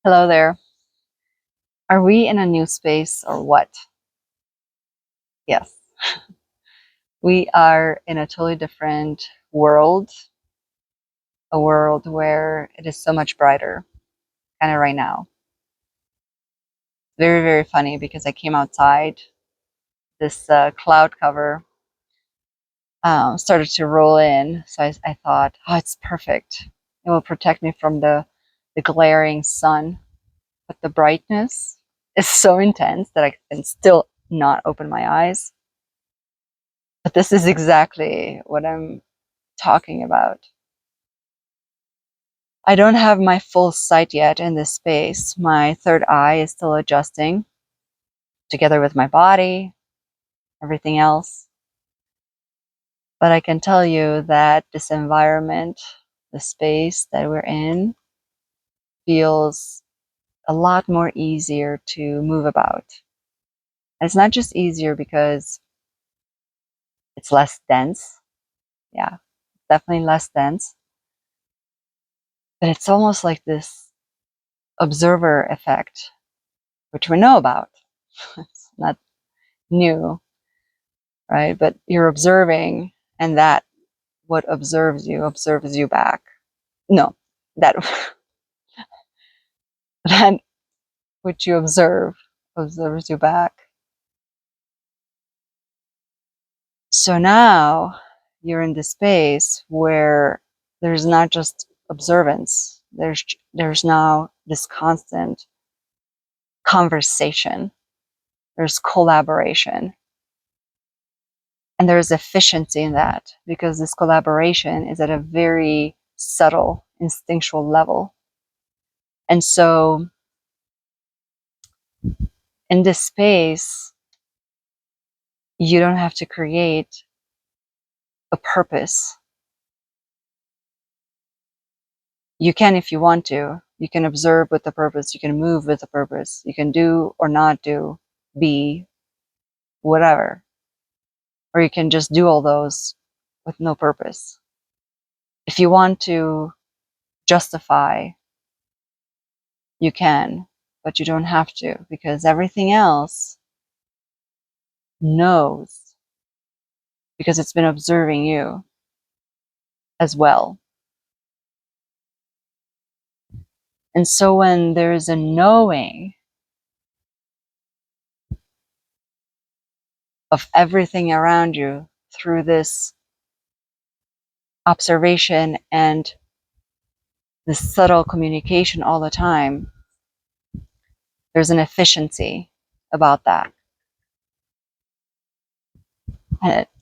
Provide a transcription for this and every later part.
Hello there. Are we in a new space or what? Yes. We are in a totally different world, a world where it is so much brighter, kind of right now. Very, very funny because I came outside, this cloud cover started to roll in. So I thought, oh, it's perfect. It will protect me from the glaring sun. But the brightness is so intense that I can still not open my eyes. But this is exactly what I'm talking about. I don't have my full sight yet in this space. My third eye is still adjusting together with my body, everything else. But I can tell you that this environment, the space that we're in, feels a lot more easier to move about. And it's not just easier because it's less dense. Yeah, definitely less dense. But it's almost like this observer effect, which we know about. It's not new, right? But you're observing, and that what observes you back. No, that that which you observe observes you back. So now you're in this space where there's not just observance. There's now this constant conversation. There's collaboration. And there's efficiency in that because this collaboration is at a very subtle, instinctual level. And so in this space, you don't have to create a purpose. You can if you want to. You can observe with the purpose. You can move with the purpose. You can do or not do, be, whatever. Or you can just do all those with no purpose. If you want to justify, you can, but you don't have to because everything else knows because it's been observing you as well. And so when there's a knowing of everything around you through this observation and this subtle communication all the time, there's an efficiency about that.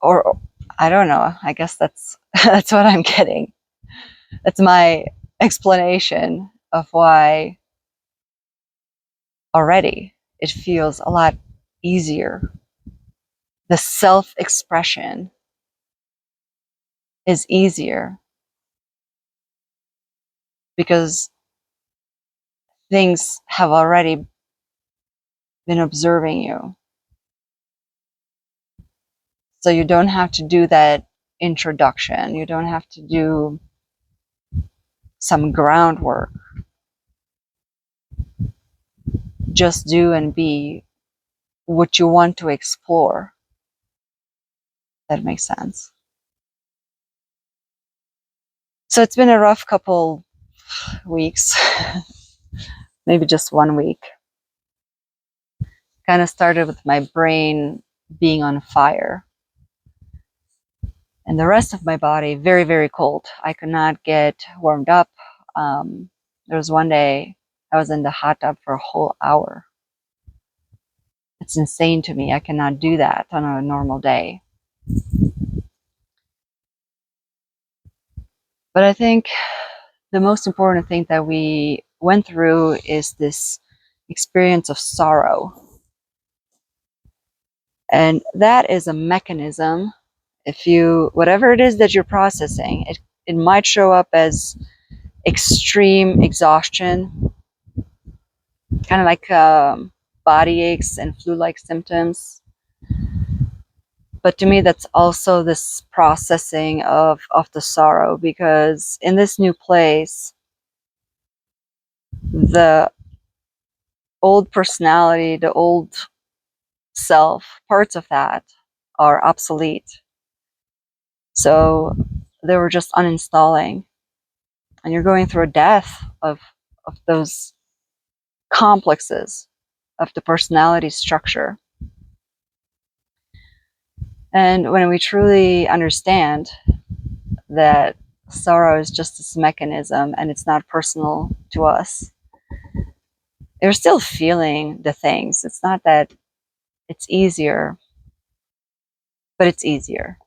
Or I don't know, I guess that's that's what I'm getting. That's my explanation of why already it feels a lot easier. The self-expression is easier because things have already been observing you. So you don't have to do that introduction. You don't have to do some groundwork. Just do and be what you want to explore. That makes sense. So it's been a rough couple weeks, maybe just 1 week. Kind of started with my brain being on fire. And the rest of my body very, very cold. I could not get warmed up. There was one day I was in the hot tub for a whole hour. It's insane to me. I cannot do that on a normal day. But I think the most important thing that we went through is this experience of sorrow. And that is a mechanism. If you, whatever it is that you're processing, it might show up as extreme exhaustion, kind of like body aches and flu-like symptoms. But to me, that's also this processing of the sorrow, because in this new place, the old personality, the old self, parts of that are obsolete. So they were just uninstalling. And you're going through a death of those complexes of the personality structure. And when we truly understand that sorrow is just this mechanism and it's not personal to us, you're still feeling the things. It's not that it's easier, but it's easier.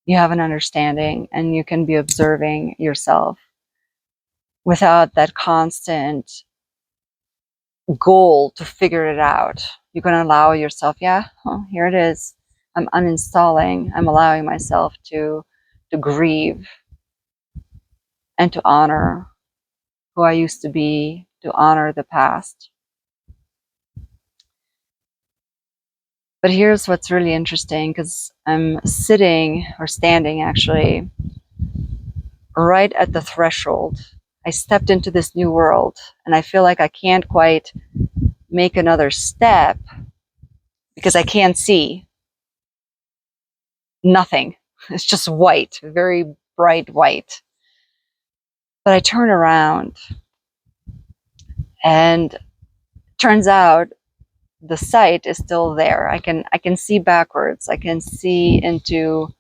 You have an understanding and you can be observing yourself without that constant goal to figure it out. You can allow yourself, yeah, oh, here it is. I'm uninstalling. I'm allowing myself to grieve and to honor who I used to be, to honor the past. But here's what's really interesting, because I'm sitting, or standing actually, right at the threshold. I stepped into this new world and I feel like I can't quite make another step because I can't see nothing. It's just white, very bright white. But I turn around and turns out the sight is still there. I can see backwards. I can see into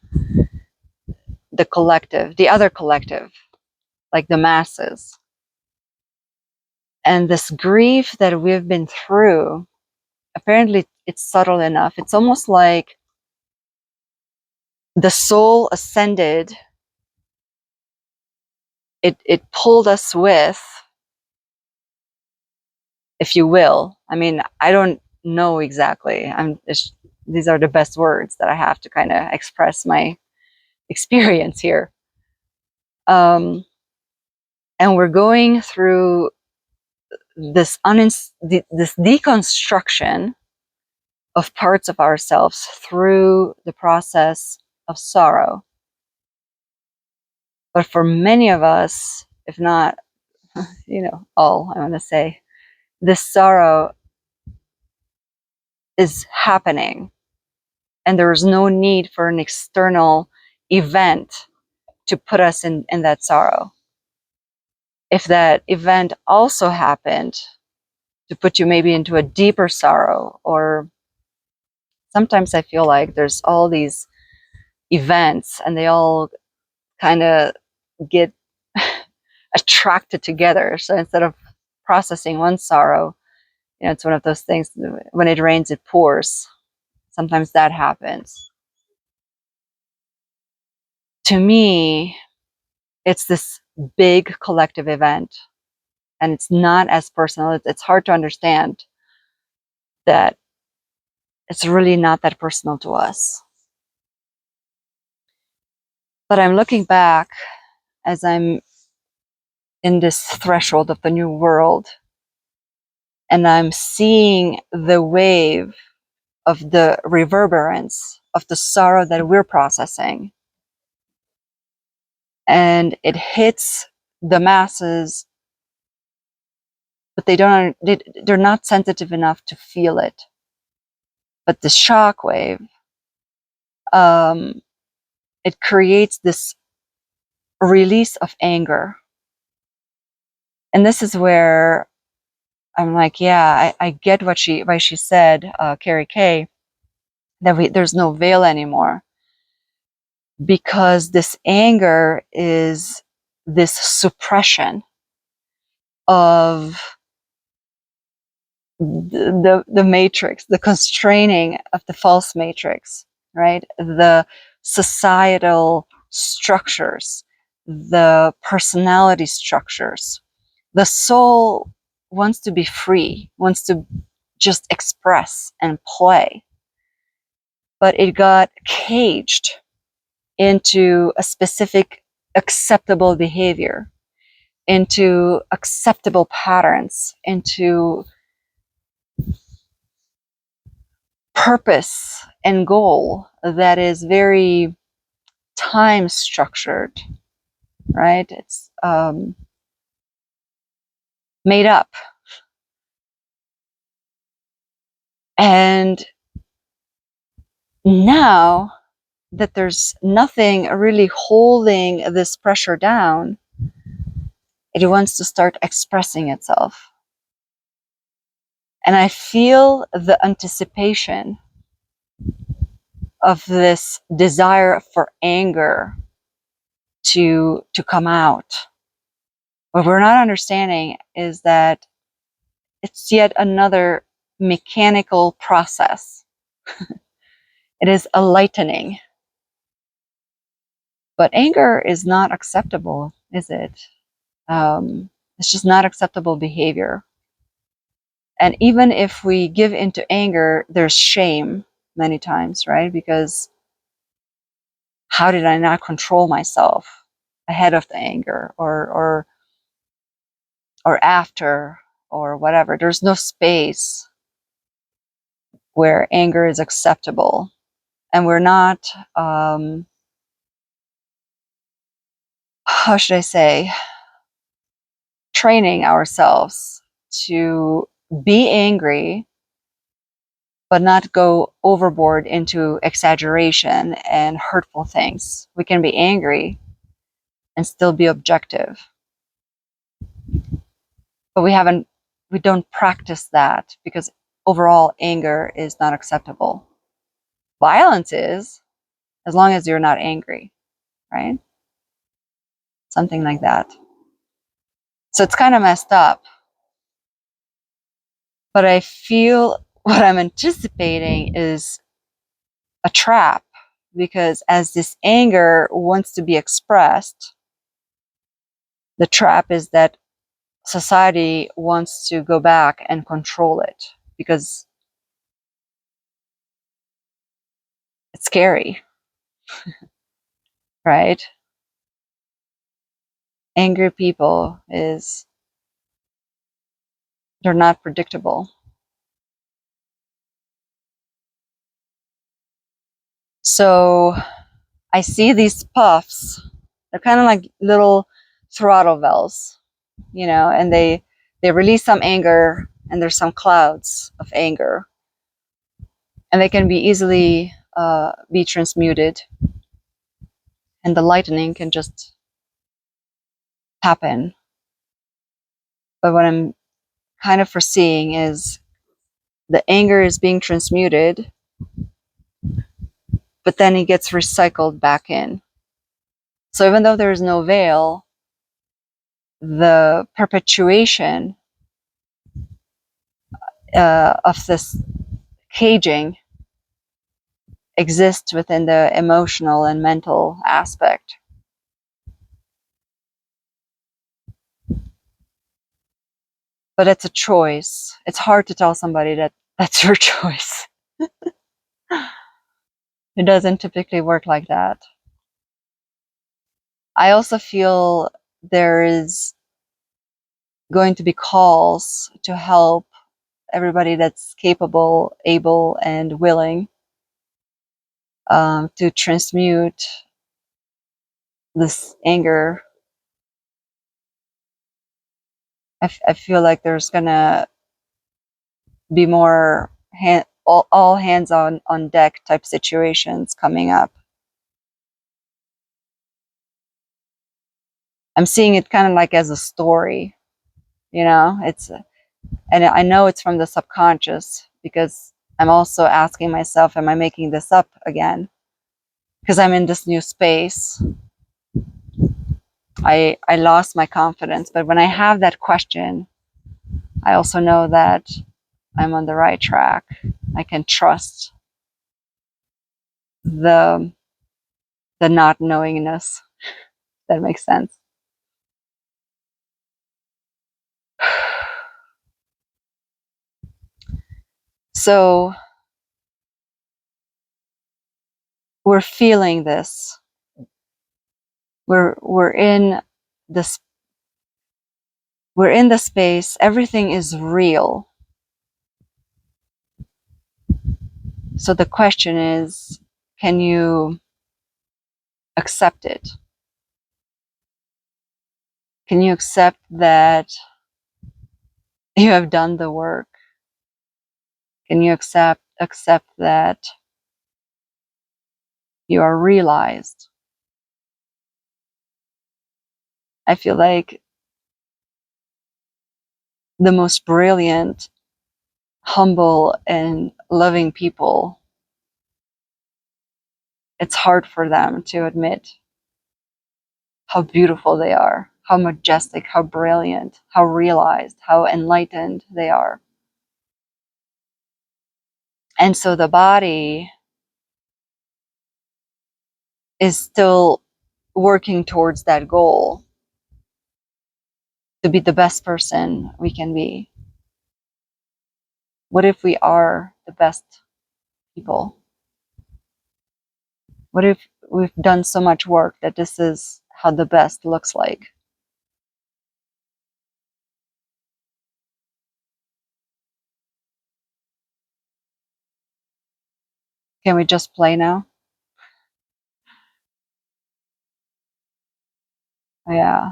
the collective, the other collective, like the masses. And this grief that we've been through, apparently it's subtle enough. It's almost like the soul ascended. It pulled us with, if you will. I mean, I don't know exactly. These are the best words that I have to kind of express my experience here. And we're going through this this deconstruction of parts of ourselves through the process of sorrow. But for many of us, if not, all, I want to say, this sorrow is happening, and there is no need for an external event to put us in that sorrow. If that event also happened to put you maybe into a deeper sorrow, or sometimes I feel like there's all these events and they all kind of get attracted together. So instead of processing one sorrow, it's one of those things, when it rains, it pours. Sometimes that happens. To me, it's this big collective event, and it's not as personal. It's hard to understand that it's really not that personal to us. But I'm looking back as I'm in this threshold of the new world, and I'm seeing the wave of the reverberance of the sorrow that we're processing. And it hits the masses, but they're not sensitive enough to feel it. But the shockwave, it creates this release of anger. And this is where I'm like, yeah, I get why she said, Carrie Kay, that there's no veil anymore, because this anger is this suppression of the matrix, the constraining of the false matrix, right? The societal structures, the personality structures. The soul wants to be free, wants to just express and play, but it got caged into a specific acceptable behavior, into acceptable patterns, into purpose and goal that is very time structured, right? It's made up. And now that there's nothing really holding this pressure down, it wants to start expressing itself. And I feel the anticipation of this desire for anger to come out. What we're not understanding is that it's yet another mechanical process. It is a lightening. But anger is not acceptable, is it? It's just not acceptable behavior. And even if we give into anger, there's shame many times, right? Because how did I not control myself ahead of the anger or after or whatever? There's no space where anger is acceptable. And we're not, how should I say, training ourselves to be angry, but not go overboard into exaggeration and hurtful things. We can be angry and still be objective. But we don't practice that because overall anger is not acceptable. Violence is, as long as you're not angry, right? Something like that. So it's kind of messed up. But I feel what I'm anticipating is a trap, because as this anger wants to be expressed, the trap is that society wants to go back and control it because it's scary, right? Angry people they're not predictable. So I see these puffs. They're kind of like little throttle valves, and they release some anger, and there's some clouds of anger, and they can be easily be transmuted, and the lightning can just happen. But what I'm kind of foreseeing is the anger is being transmuted, but then it gets recycled back in. So even though there is no veil, the perpetuation of this caging exists within the emotional and mental aspect. But it's a choice. It's hard to tell somebody that that's your choice. It doesn't typically work like that. I also feel there is going to be calls to help everybody that's capable, able, and willing to transmute this anger. I feel like there's gonna be more all hands on deck type situations coming up. I'm seeing it kind of like as a story, and I know it's from the subconscious because I'm also asking myself, am I making this up again? Because I'm in this new space. I lost my confidence, but when I have that question, I also know that I'm on the right track. I can trust the not knowingness. That makes sense. So we're feeling this. We're in this. We're in the space. Everything is real. So the question is, can you accept it? Can you accept that you have done the work? Can you accept that you are realized? I feel like the most brilliant, humble, and loving people, it's hard for them to admit how beautiful they are, how majestic, how brilliant, how realized, how enlightened they are. And so the body is still working towards that goal to be the best person we can be. What if we are the best people? What if we've done so much work that this is how the best looks like? Can we just play now? Yeah.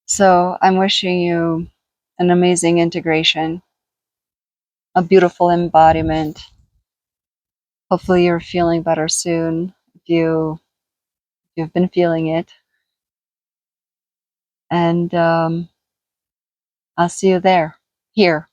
So I'm wishing you an amazing integration, a beautiful embodiment. Hopefully you're feeling better soon if you've been feeling it. And I'll see you there. Here.